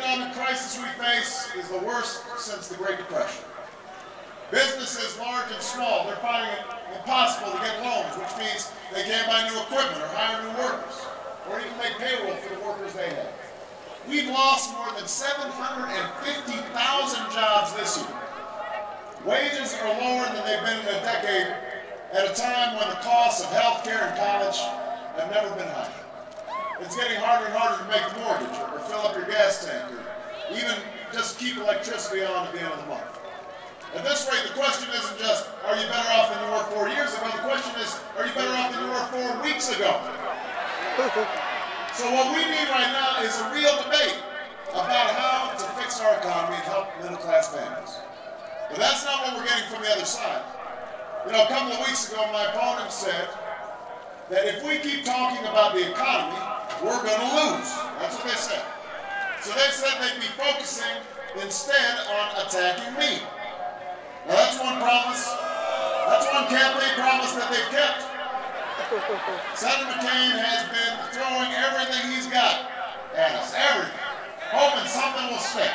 economic crisis we face is the worst since the Great Depression. Businesses, large and small, they're finding it impossible to get loans, which means they can't buy new equipment or hire new workers, or even make payroll for the workers they have. We've lost more than 750,000 jobs this year. Wages are lower than they've been in a decade at a time when the costs of health care and college have never been higher. It's getting harder and harder to make a mortgage or fill up your gas tank or even just keep electricity on at the end of the month. At this rate, the question isn't just, are you better off than you were 4 years ago? The question is, are you better off than you were 4 weeks ago? So what we need right now is a real debate about how to fix our economy and help middle-class families. But that's not what we're getting from the other side. You know, a couple of weeks ago, my opponent said that if we keep talking about the economy, we're going to lose. That's what they said. So they said they'd be focusing instead on attacking me. Now that's one promise, that's one campaign promise that they've kept. Senator McCain has been throwing everything he's got at us, everything, hoping something will stick.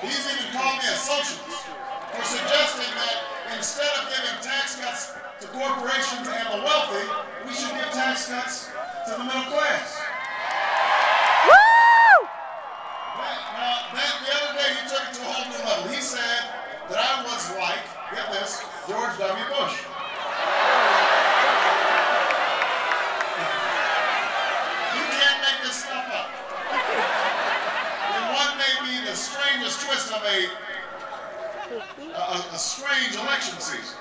He's even called me a socialist for suggesting that instead of giving tax cuts to corporations and the wealthy, we should give tax cuts to the middle class. Woo! Now, then the other day he took it to a whole new level. He said that I was like, get this, George W. Bush. You can't make this stuff up. And what may be the strangest twist of a strange election season.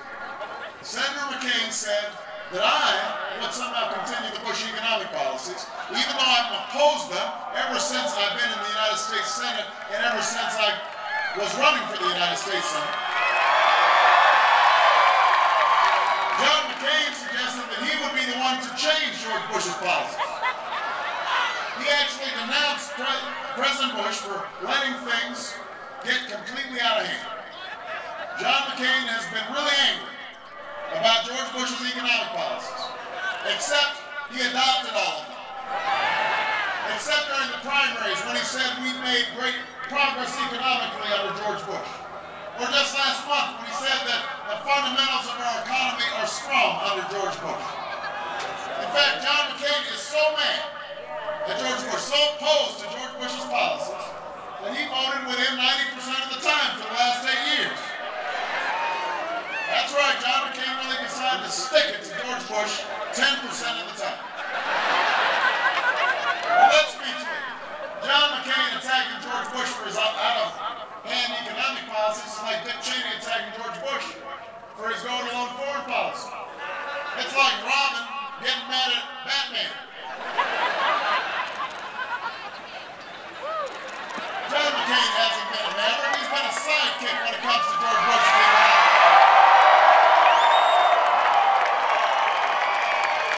Senator McCain said that I would somehow continue the Bush economic policies, even though I've opposed them ever since I've been in the United States Senate and ever since I was running for the United States Senate. John McCain suggested that he would be the one to change George Bush's policies. He actually denounced President Bush for letting things get completely out of hand. John McCain has been really angry about George Bush's economic policies, except he adopted all of them. Except during the primaries when he said we made great progress economically under George Bush. Or just last month when he said that the fundamentals of our economy are strong under George Bush. In fact, John McCain is so mad at George Bush, so opposed to George Bush's policies, that he voted with him 90% of the time for the last 8 years. That's right, John McCain really decided to stick it to George Bush 10% of the time. Well, let's be clear. John McCain attacking George Bush for his out-of-hand economic policies is like Dick Cheney attacking George Bush for his go-it-alone foreign policy. It's like Robin getting mad at Batman.